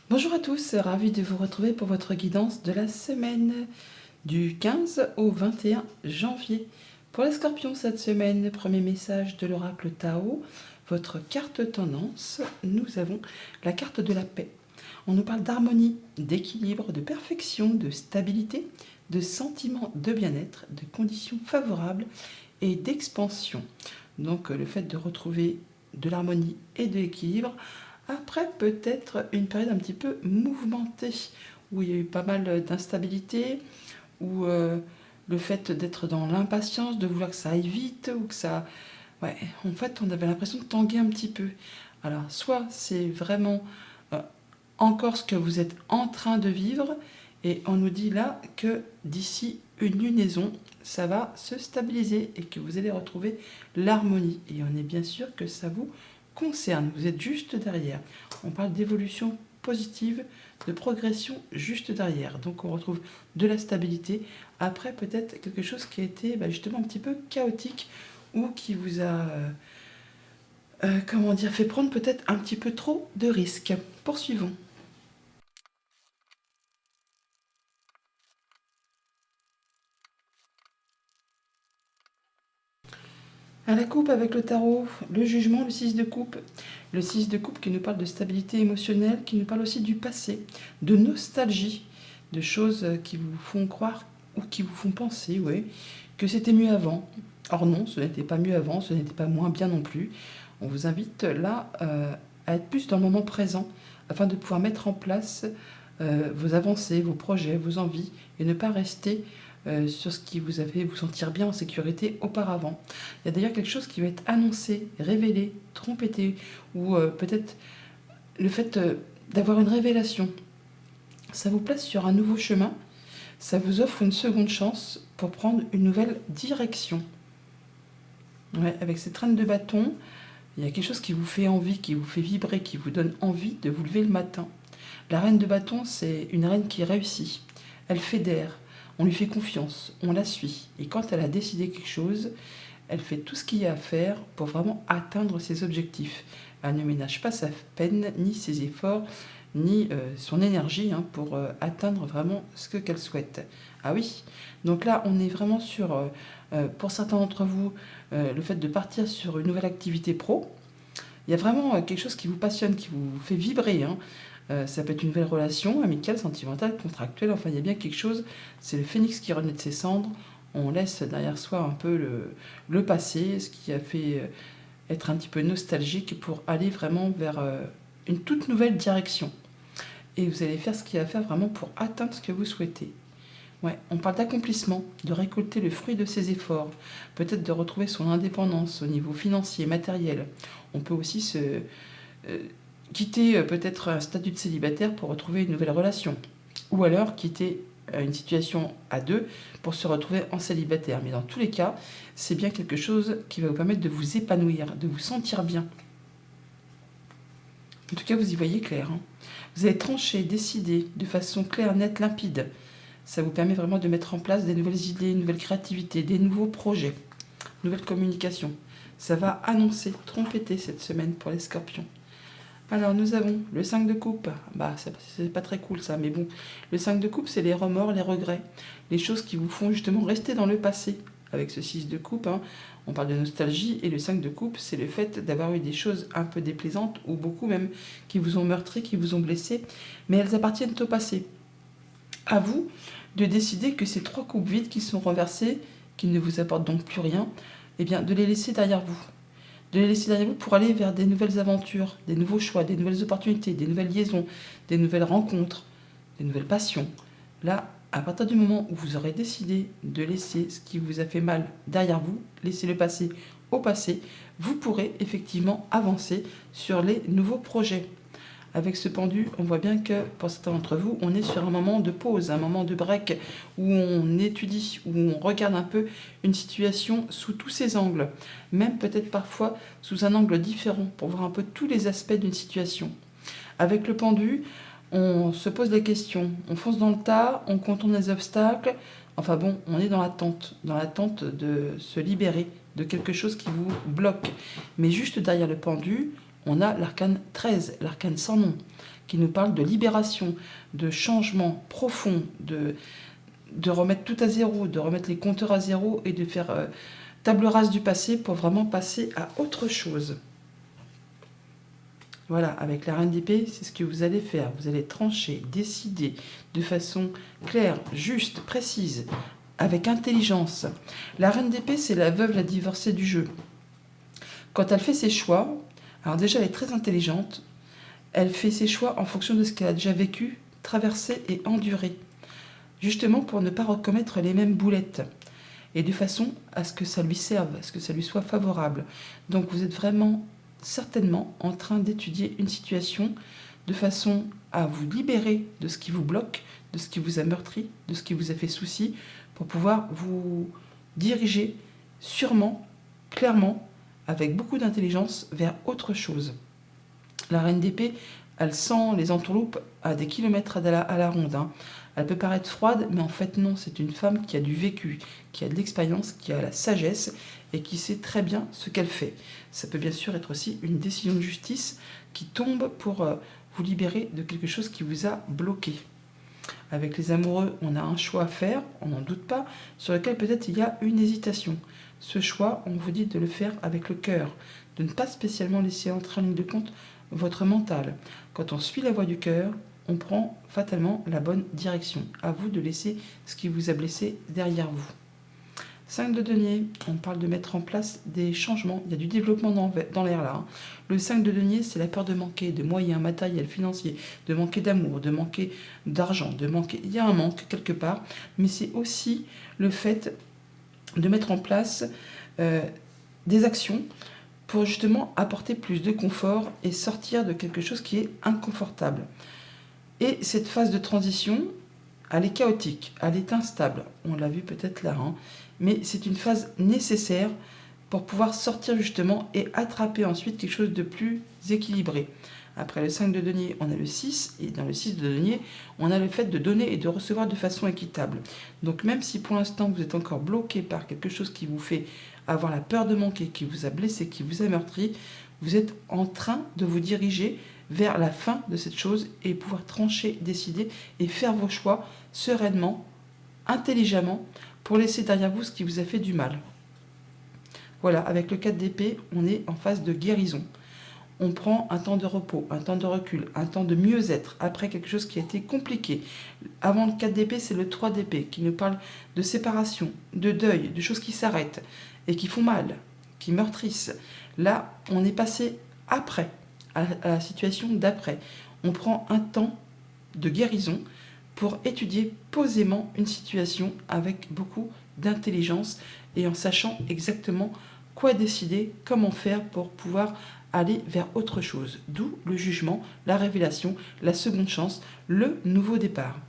Bonjour à tous, ravi de vous retrouver pour votre guidance de la semaine du 15 au 21 janvier. Pour les scorpions cette semaine, premier message de l'oracle Tao, votre carte tendance, nous avons la carte de la paix. On nous parle d'harmonie, d'équilibre, de perfection, de stabilité, de sentiment de bien-être, de conditions favorables et d'expansion. Donc le fait de retrouver de l'harmonie et de l'équilibre après peut-être une période un petit peu mouvementée, où il y a eu pas mal d'instabilité, où le fait d'être dans l'impatience, de vouloir que ça aille vite, ou que ça... Ouais, en fait, on avait l'impression de tanguer un petit peu. Alors, soit c'est vraiment euh, encore ce que vous êtes en train de vivre, et on nous dit là que d'ici une lunaison, ça va se stabiliser et que vous allez retrouver l'harmonie. Et on est bien sûr que ça vous concerne, vous êtes juste derrière. On parle d'évolution positive, de progression juste derrière. Donc on retrouve de la stabilité. Après peut-être quelque chose qui a été justement un petit peu chaotique ou qui vous a comment dire, fait prendre peut-être un petit peu trop de risques. Poursuivons. À la coupe avec le tarot, le jugement, le 6 de coupe. Le 6 de coupe qui nous parle de stabilité émotionnelle, qui nous parle aussi du passé, de nostalgie, de choses qui vous font croire ou qui vous font penser, ouais, que c'était mieux avant. Or non, ce n'était pas mieux avant, ce n'était pas moins bien non plus. On vous invite là à être plus dans le moment présent afin de pouvoir mettre en place vos avancées, vos projets, vos envies et ne pas rester sur ce qui vous a fait vous sentir bien en sécurité auparavant. Il y a d'ailleurs quelque chose qui va être annoncé, révélé, trompetté, ou peut-être le fait d'avoir une révélation. Ça vous place sur un nouveau chemin, ça vous offre une seconde chance pour prendre une nouvelle direction. Ouais, avec cette reine de bâton, il y a quelque chose qui vous fait envie, qui vous fait vibrer, qui vous donne envie de vous lever le matin. La reine de bâton, c'est une reine qui réussit. Elle fédère, on lui fait confiance, on la suit. Et quand elle a décidé quelque chose, elle fait tout ce qu'il y a à faire pour vraiment atteindre ses objectifs. Elle ne ménage pas sa peine, ni ses efforts, ni son énergie pour atteindre vraiment ce qu'elle souhaite. Ah oui, donc là on est vraiment sur, pour certains d'entre vous, le fait de partir sur une nouvelle activité pro. Il y a vraiment quelque chose qui vous passionne, qui vous fait vibrer. Ça peut être une nouvelle relation, amicale, sentimentale, contractuelle, enfin il y a bien quelque chose, c'est le phénix qui renaît de ses cendres, on laisse derrière soi un peu le passé, ce qui a fait être un petit peu nostalgique pour aller vraiment vers une toute nouvelle direction. Et vous allez faire ce qu'il y a à faire vraiment pour atteindre ce que vous souhaitez. Ouais, on parle d'accomplissement, de récolter le fruit de ses efforts, peut-être de retrouver son indépendance au niveau financier, matériel. On peut aussi se quitter peut-être un statut de célibataire pour retrouver une nouvelle relation. Ou alors quitter une situation à deux pour se retrouver en célibataire. Mais dans tous les cas, c'est bien quelque chose qui va vous permettre de vous épanouir, de vous sentir bien. En tout cas, vous y voyez clair. Vous allez trancher, décider de façon claire, nette, limpide. Ça vous permet vraiment de mettre en place des nouvelles idées, une nouvelle créativité, des nouveaux projets, nouvelle communication. Ça va annoncer, trompeter cette semaine pour les scorpions. Alors nous avons le 5 de coupe, c'est pas très cool ça, mais bon, le 5 de coupe c'est les remords, les regrets, les choses qui vous font justement rester dans le passé. Avec ce 6 de coupe, on parle de nostalgie, et le 5 de coupe c'est le fait d'avoir eu des choses un peu déplaisantes, ou beaucoup même, qui vous ont meurtri, qui vous ont blessé, mais elles appartiennent au passé. À vous de décider que ces 3 coupes vides qui sont renversées, qui ne vous apportent donc plus rien, eh bien de les laisser derrière vous, de les laisser derrière vous pour aller vers des nouvelles aventures, des nouveaux choix, des nouvelles opportunités, des nouvelles liaisons, des nouvelles rencontres, des nouvelles passions. Là, à partir du moment où vous aurez décidé de laisser ce qui vous a fait mal derrière vous, laisser le passé au passé, vous pourrez effectivement avancer sur les nouveaux projets. Avec ce pendu, on voit bien que pour certains d'entre vous, on est sur un moment de pause, un moment de break, où on étudie, où on regarde un peu une situation sous tous ses angles, même peut-être parfois sous un angle différent, pour voir un peu tous les aspects d'une situation. Avec le pendu, on se pose des questions, on fonce dans le tas, on contourne les obstacles, enfin bon, on est dans l'attente de se libérer de quelque chose qui vous bloque. Mais juste derrière le pendu, on a l'arcane 13, l'arcane sans nom, qui nous parle de libération, de changement profond, de remettre tout à zéro, de remettre les compteurs à zéro et de faire table rase du passé pour vraiment passer à autre chose. Voilà, avec la reine d'épée, c'est ce que vous allez faire. Vous allez trancher, décider de façon claire, juste, précise, avec intelligence. La reine d'épée, c'est la veuve, la divorcée du jeu. Quand elle fait ses choix, alors déjà, elle est très intelligente. Elle fait ses choix en fonction de ce qu'elle a déjà vécu, traversé et enduré. Justement pour ne pas recommettre les mêmes boulettes. Et de façon à ce que ça lui serve, à ce que ça lui soit favorable. Donc vous êtes vraiment certainement en train d'étudier une situation de façon à vous libérer de ce qui vous bloque, de ce qui vous a meurtri, de ce qui vous a fait souci, pour pouvoir vous diriger sûrement, clairement, avec beaucoup d'intelligence vers autre chose. La reine d'épée, elle sent les entourloupes à des kilomètres à la ronde. Elle peut paraître froide, mais en fait non, c'est une femme qui a du vécu, qui a de l'expérience, qui a la sagesse et qui sait très bien ce qu'elle fait. Ça peut bien sûr être aussi une décision de justice qui tombe pour vous libérer de quelque chose qui vous a bloqué. Avec les amoureux, on a un choix à faire, on n'en doute pas, sur lequel peut-être il y a une hésitation. Ce choix, on vous dit de le faire avec le cœur, de ne pas spécialement laisser entrer en ligne de compte votre mental. Quand on suit la voie du cœur, on prend fatalement la bonne direction. À vous de laisser ce qui vous a blessé derrière vous. 5 de denier, on parle de mettre en place des changements. Il y a du développement dans l'air là. Le 5 de denier, c'est la peur de manquer de moyens matériels, financiers, de manquer d'amour, de manquer d'argent, de manquer. Il y a un manque quelque part, mais c'est aussi le fait de mettre en place des actions pour justement apporter plus de confort et sortir de quelque chose qui est inconfortable. Et cette phase de transition, elle est chaotique, elle est instable. On l'a vu peut-être là, mais c'est une phase nécessaire pour pouvoir sortir justement et attraper ensuite quelque chose de plus équilibré. Après le 5 de denier, on a le 6, et dans le 6 de denier, on a le fait de donner et de recevoir de façon équitable. Donc même si pour l'instant vous êtes encore bloqué par quelque chose qui vous fait avoir la peur de manquer, qui vous a blessé, qui vous a meurtri, vous êtes en train de vous diriger vers la fin de cette chose et pouvoir trancher, décider et faire vos choix sereinement, intelligemment, pour laisser derrière vous ce qui vous a fait du mal. Voilà, avec le 4 d'épée, on est en phase de guérison. On prend un temps de repos, un temps de recul, un temps de mieux-être après quelque chose qui a été compliqué. Avant le 4 d'épée, c'est le 3 d'épée qui nous parle de séparation, de deuil, de choses qui s'arrêtent et qui font mal, qui meurtrissent. Là, on est passé après, à la situation d'après. On prend un temps de guérison pour étudier posément une situation avec beaucoup d'intelligence et en sachant exactement quoi décider, comment faire pour pouvoir aller vers autre chose. D'où le jugement, la révélation, la seconde chance, le nouveau départ.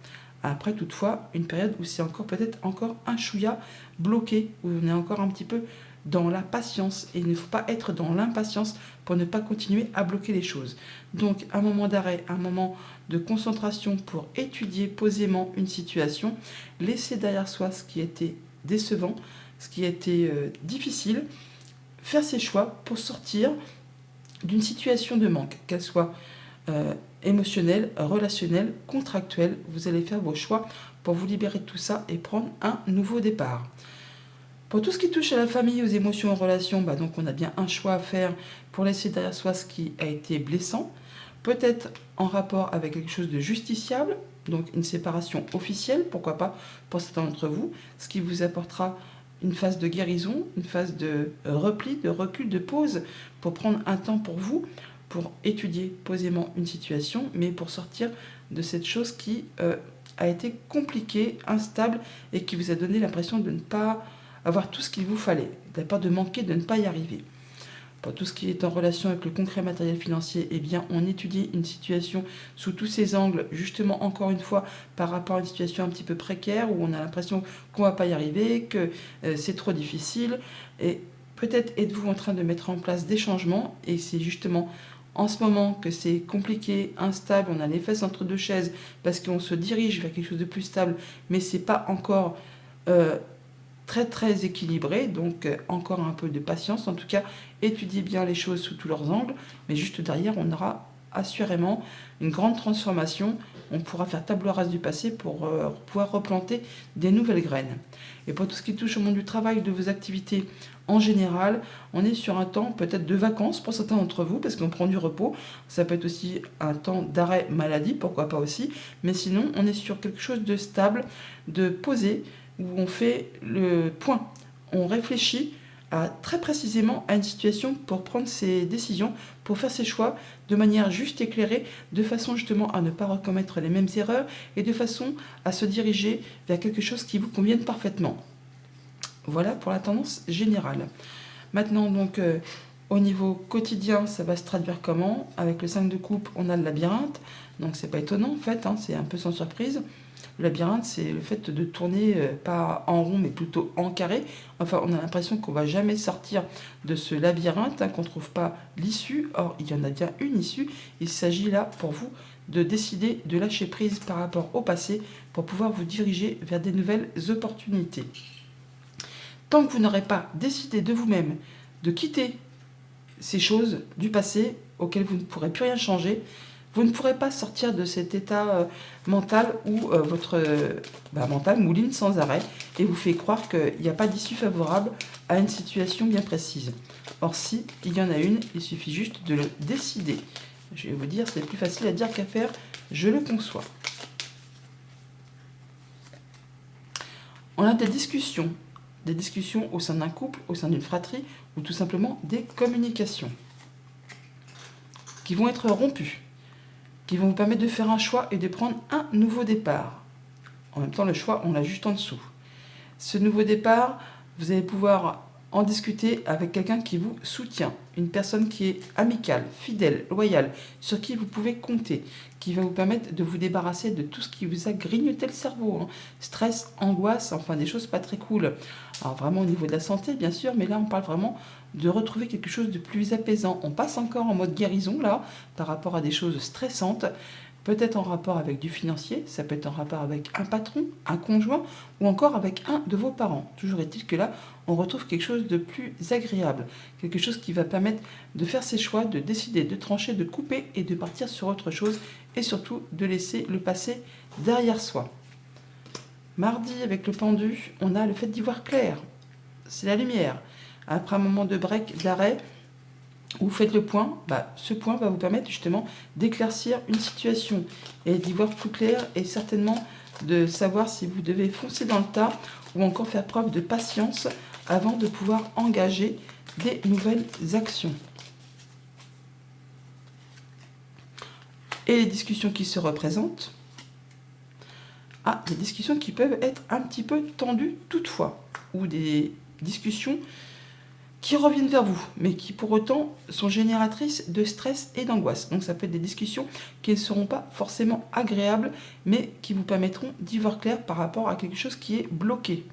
Après, toutefois, une période où c'est encore peut-être encore un chouïa bloqué, où on est encore un petit peu dans la patience. Et il ne faut pas être dans l'impatience pour ne pas continuer à bloquer les choses. Donc, un moment d'arrêt, un moment de concentration pour étudier posément une situation, laisser derrière soi ce qui était décevant, ce qui a été difficile, faire ses choix pour sortir d'une situation de manque, qu'elle soit émotionnelle, relationnelle, contractuelle. Vous allez faire vos choix pour vous libérer de tout ça et prendre un nouveau départ. Pour tout ce qui touche à la famille, aux émotions, aux relations, donc on a bien un choix à faire pour laisser derrière soi ce qui a été blessant, peut-être en rapport avec quelque chose de justiciable, donc une séparation officielle, pourquoi pas pour certains d'entre vous, ce qui vous apportera une phase de guérison, une phase de repli, de recul, de pause, pour prendre un temps pour vous, pour étudier posément une situation, mais pour sortir de cette chose qui a été compliquée, instable, et qui vous a donné l'impression de ne pas avoir tout ce qu'il vous fallait, de la peur de manquer, de ne pas y arriver. Pour tout ce qui est en relation avec le concret matériel financier, eh bien, on étudie une situation sous tous ses angles, justement, encore une fois, par rapport à une situation un petit peu précaire, où on a l'impression qu'on ne va pas y arriver, que c'est trop difficile. Et peut-être êtes-vous en train de mettre en place des changements, et c'est justement en ce moment que c'est compliqué, instable, on a les fesses entre deux chaises, parce qu'on se dirige vers quelque chose de plus stable, mais c'est pas encore très équilibré, donc encore un peu de patience. En tout cas, étudiez bien les choses sous tous leurs angles, mais juste derrière, on aura assurément une grande transformation. On pourra faire table rase du passé pour pouvoir replanter des nouvelles graines. Et pour tout ce qui touche au monde du travail, de vos activités en général, on est sur un temps peut-être de vacances pour certains d'entre vous, parce qu'on prend du repos. Ça peut être aussi un temps d'arrêt maladie, pourquoi pas aussi. Mais sinon, on est sur quelque chose de stable, de posé, où on fait le point. On réfléchit très précisément à une situation pour prendre ses décisions, pour faire ses choix de manière juste éclairée, de façon justement à ne pas recommettre les mêmes erreurs et de façon à se diriger vers quelque chose qui vous convienne parfaitement. Voilà pour la tendance générale. Maintenant donc au niveau quotidien, ça va se traduire comment? Avec le 5 de coupe, on a le labyrinthe, donc c'est pas étonnant en fait, c'est un peu sans surprise. Le labyrinthe, c'est le fait de tourner pas en rond, mais plutôt en carré. Enfin, on a l'impression qu'on ne va jamais sortir de ce labyrinthe, qu'on ne trouve pas l'issue. Or, il y en a bien une issue. Il s'agit là, pour vous, de décider de lâcher prise par rapport au passé pour pouvoir vous diriger vers des nouvelles opportunités. Tant que vous n'aurez pas décidé de vous-même de quitter ces choses du passé auxquelles vous ne pourrez plus rien changer, vous ne pourrez pas sortir de cet état mental où votre mental mouline sans arrêt et vous fait croire qu'il n'y a pas d'issue favorable à une situation bien précise. Or si, il y en a une, il suffit juste de le décider. Je vais vous dire, c'est plus facile à dire qu'à faire, je le conçois. On a des discussions au sein d'un couple, au sein d'une fratrie, ou tout simplement des communications qui vont être rompues, qui vont vous permettre de faire un choix et de prendre un nouveau départ. En même temps, le choix, on l'a juste en dessous. Ce nouveau départ, vous allez pouvoir en discuter avec quelqu'un qui vous soutient, une personne qui est amicale, fidèle, loyale, sur qui vous pouvez compter, qui va vous permettre de vous débarrasser de tout ce qui vous a grignoté le cerveau. Stress, angoisse, enfin des choses pas très cool. Alors vraiment au niveau de la santé, bien sûr, mais là on parle vraiment de retrouver quelque chose de plus apaisant. On passe encore en mode guérison là, par rapport à des choses stressantes, peut-être en rapport avec du financier, ça peut être en rapport avec un patron, un conjoint, ou encore avec un de vos parents. Toujours est-il que là, on retrouve quelque chose de plus agréable, quelque chose qui va permettre de faire ses choix, de décider, de trancher, de couper et de partir sur autre chose, et surtout de laisser le passé derrière soi. Mardi, avec le pendu, on a le fait d'y voir clair. C'est la lumière. Après un moment de break, d'arrêt, vous faites le point, ce point va vous permettre justement d'éclaircir une situation et d'y voir plus clair et certainement de savoir si vous devez foncer dans le tas ou encore faire preuve de patience avant de pouvoir engager des nouvelles actions. Et les discussions qui se représentent, des discussions qui peuvent être un petit peu tendues toutefois, ou des discussions qui reviennent vers vous, mais qui pour autant sont génératrices de stress et d'angoisse. Donc ça peut être des discussions qui ne seront pas forcément agréables, mais qui vous permettront d'y voir clair par rapport à quelque chose qui est bloqué.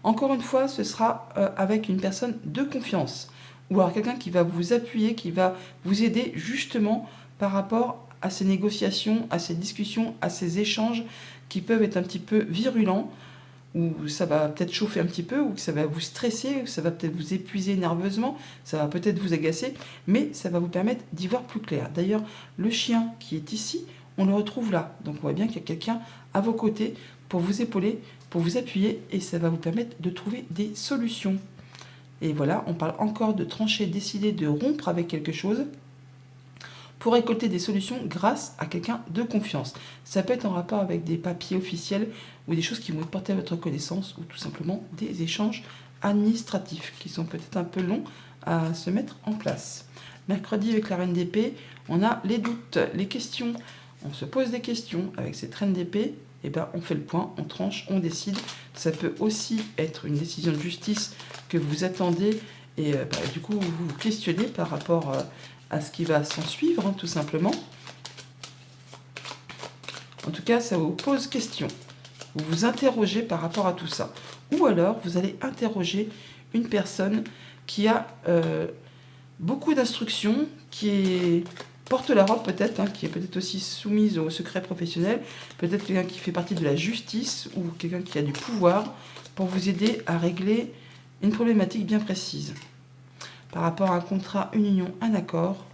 Encore une fois, ce sera avec une personne de confiance, ou alors quelqu'un qui va vous appuyer, qui va vous aider justement par rapport à ces négociations, à ces discussions, à ces échanges qui peuvent être un petit peu virulents, où ça va peut-être chauffer un petit peu, ou que ça va vous stresser, ou ça va peut-être vous épuiser nerveusement, ça va peut-être vous agacer, mais ça va vous permettre d'y voir plus clair. D'ailleurs, le chien qui est ici, on le retrouve là. Donc on voit bien qu'il y a quelqu'un à vos côtés pour vous épauler, pour vous appuyer, et ça va vous permettre de trouver des solutions. Et voilà, on parle encore de trancher, décider de rompre avec quelque chose, pour récolter des solutions grâce à quelqu'un de confiance. Ça peut être en rapport avec des papiers officiels ou des choses qui vont être portées à votre connaissance ou tout simplement des échanges administratifs qui sont peut-être un peu longs à se mettre en place. Mercredi, avec la reine d'épée, on a les doutes, les questions. On se pose des questions avec cette reine d'épée. On fait le point, on tranche, on décide. Ça peut aussi être une décision de justice que vous attendez et du coup vous vous questionnez par rapport à ce qui va s'en suivre, tout simplement. En tout cas, ça vous pose question. Vous vous interrogez par rapport à tout ça. Ou alors, vous allez interroger une personne qui a beaucoup d'instructions, qui porte la robe peut-être, qui est peut-être aussi soumise au secret professionnel, peut-être quelqu'un qui fait partie de la justice ou quelqu'un qui a du pouvoir pour vous aider à régler une problématique bien précise. Par rapport à un contrat, une union, un accord.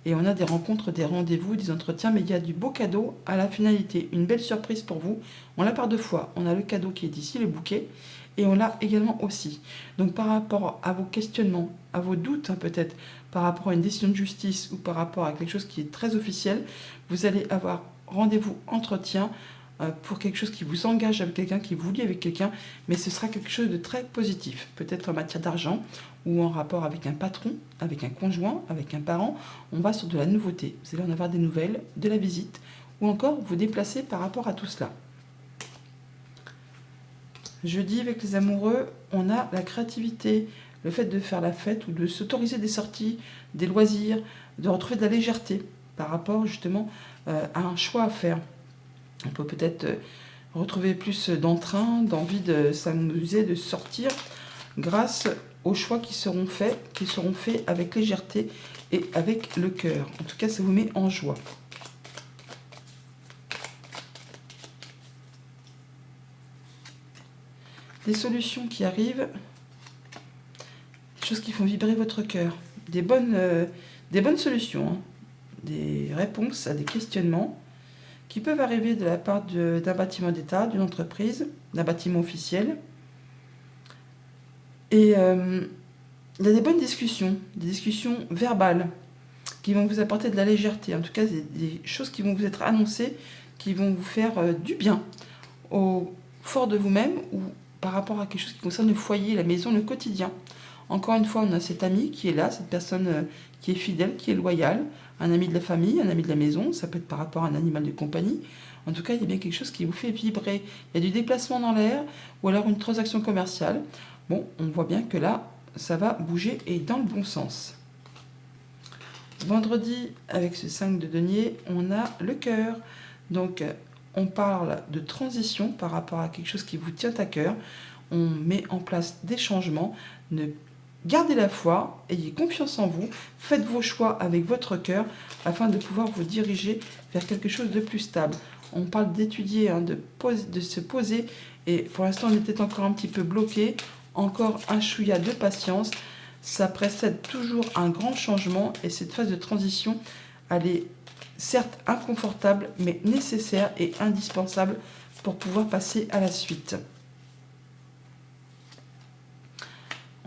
Et on a des rencontres, des rendez-vous, des entretiens, mais il y a du beau cadeau à la finalité. Une belle surprise pour vous. On l'a par deux fois. On a le cadeau qui est ici, le bouquet, et on l'a également aussi. Donc par rapport à vos questionnements, à vos doutes peut-être, par rapport à une décision de justice ou par rapport à quelque chose qui est très officiel, vous allez avoir rendez-vous, entretien, pour quelque chose qui vous engage avec quelqu'un, qui vous lie avec quelqu'un, mais ce sera quelque chose de très positif, peut-être en matière d'argent ou en rapport avec un patron, avec un conjoint, avec un parent. On va sur de la nouveauté. Vous allez en avoir des nouvelles, de la visite, ou encore vous déplacer par rapport à tout cela. Jeudi, avec les amoureux, on a la créativité, le fait de faire la fête ou de s'autoriser des sorties, des loisirs, de retrouver de la légèreté par rapport justement à un choix à faire. On peut peut-être retrouver plus d'entrain, d'envie de s'amuser, de sortir grâce aux choix qui seront faits avec légèreté et avec le cœur. En tout cas, ça vous met en joie. Des solutions qui arrivent, des choses qui font vibrer votre cœur, des bonnes solutions, hein, des réponses à des questionnements qui peuvent arriver de la part d'un bâtiment d'État, d'une entreprise, d'un bâtiment officiel. Et il y a des bonnes discussions, des discussions verbales qui vont vous apporter de la légèreté, en tout cas des choses qui vont vous être annoncées, qui vont vous faire du bien au fort de vous-même ou par rapport à quelque chose qui concerne le foyer, la maison, le quotidien. Encore une fois, on a cet ami qui est là, cette personne qui est fidèle, qui est loyale, un ami de la famille, un ami de la maison, ça peut être par rapport à un animal de compagnie. En tout cas, il y a bien quelque chose qui vous fait vibrer. Il y a du déplacement dans l'air ou alors une transaction commerciale. Bon, on voit bien que là, ça va bouger et dans le bon sens. Vendredi, avec ce 5 de denier, on a le cœur. Donc, on parle de transition par rapport à quelque chose qui vous tient à cœur. On met en place des changements. Gardez la foi, ayez confiance en vous, faites vos choix avec votre cœur afin de pouvoir vous diriger vers quelque chose de plus stable. On parle d'étudier, de se poser, et pour l'instant on est peut-être encore un petit peu bloqué, encore un chouïa de patience. Ça précède toujours un grand changement et cette phase de transition, elle est certes inconfortable, mais nécessaire et indispensable pour pouvoir passer à la suite.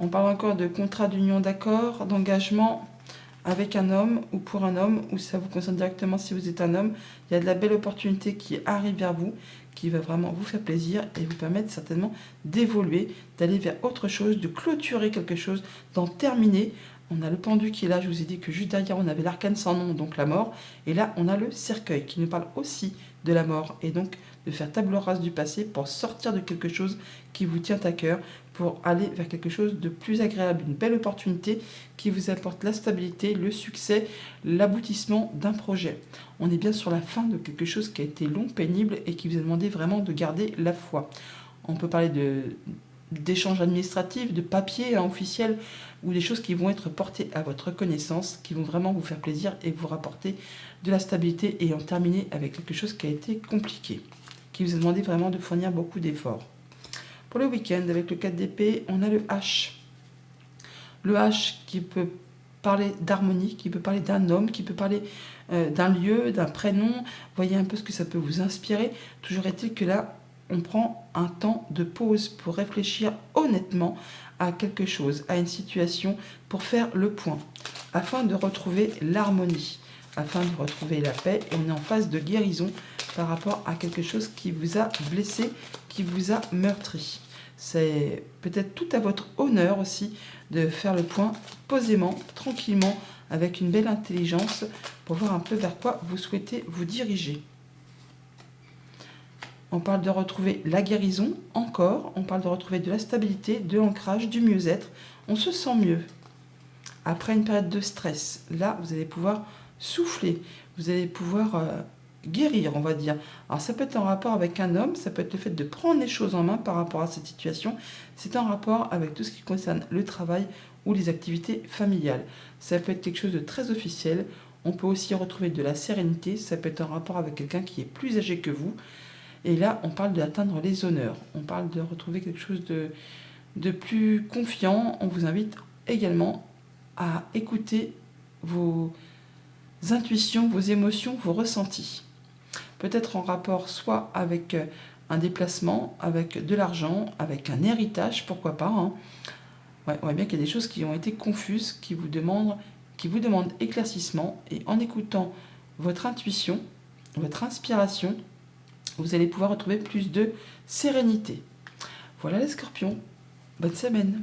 On parle encore de contrat d'union d'accord, d'engagement avec un homme ou pour un homme, ou ça vous concerne directement si vous êtes un homme. Il y a de la belle opportunité qui arrive vers vous, qui va vraiment vous faire plaisir et vous permettre certainement d'évoluer, d'aller vers autre chose, de clôturer quelque chose, d'en terminer. On a le pendu qui est là, je vous ai dit que juste derrière on avait l'arcane sans nom, donc la mort, et là on a le cercueil qui nous parle aussi de la mort, et donc de faire table rase du passé pour sortir de quelque chose qui vous tient à cœur, pour aller vers quelque chose de plus agréable, une belle opportunité qui vous apporte la stabilité, le succès, l'aboutissement d'un projet. On est bien sur la fin de quelque chose qui a été long, pénible et qui vous a demandé vraiment de garder la foi. On peut parler d'échanges administratifs, de papiers officiels ou des choses qui vont être portées à votre connaissance, qui vont vraiment vous faire plaisir et vous rapporter de la stabilité et en terminer avec quelque chose qui a été compliqué, qui vous a demandé vraiment de fournir beaucoup d'efforts. Pour le week-end, avec le 4 d'épée, on a le H. Le H qui peut parler d'harmonie, qui peut parler d'un homme, qui peut parler d'un lieu, d'un prénom. Voyez un peu ce que ça peut vous inspirer. Toujours est-il que là, on prend un temps de pause pour réfléchir honnêtement à quelque chose, à une situation, pour faire le point, afin de retrouver l'harmonie, afin de retrouver la paix. Et on est en phase de guérison par rapport à quelque chose qui vous a blessé, qui vous a meurtri. C'est peut-être tout à votre honneur aussi de faire le point posément, tranquillement, avec une belle intelligence pour voir un peu vers quoi vous souhaitez vous diriger. On parle de retrouver la guérison, encore. On parle de retrouver de la stabilité, de l'ancrage, du mieux-être. On se sent mieux. Après une période de stress, là, vous allez pouvoir souffler. Vous allez pouvoir guérir, on va dire. Alors ça peut être en rapport avec un homme, ça peut être le fait de prendre les choses en main par rapport à cette situation. C'est en rapport avec tout ce qui concerne le travail ou les activités familiales. Ça peut être quelque chose de très officiel. On peut aussi retrouver de la sérénité. Ça peut être en rapport avec quelqu'un qui est plus âgé que vous. Et là, on parle d'atteindre les honneurs. On parle de retrouver quelque chose de plus confiant. On vous invite également à écouter vos intuitions, vos émotions, vos ressentis. Peut-être en rapport soit avec un déplacement, avec de l'argent, avec un héritage, pourquoi pas. Hein. Ouais, on voit bien qu'il y a des choses qui ont été confuses, qui vous demandent éclaircissement. Et en écoutant votre intuition, votre inspiration, vous allez pouvoir retrouver plus de sérénité. Voilà les scorpions, bonne semaine.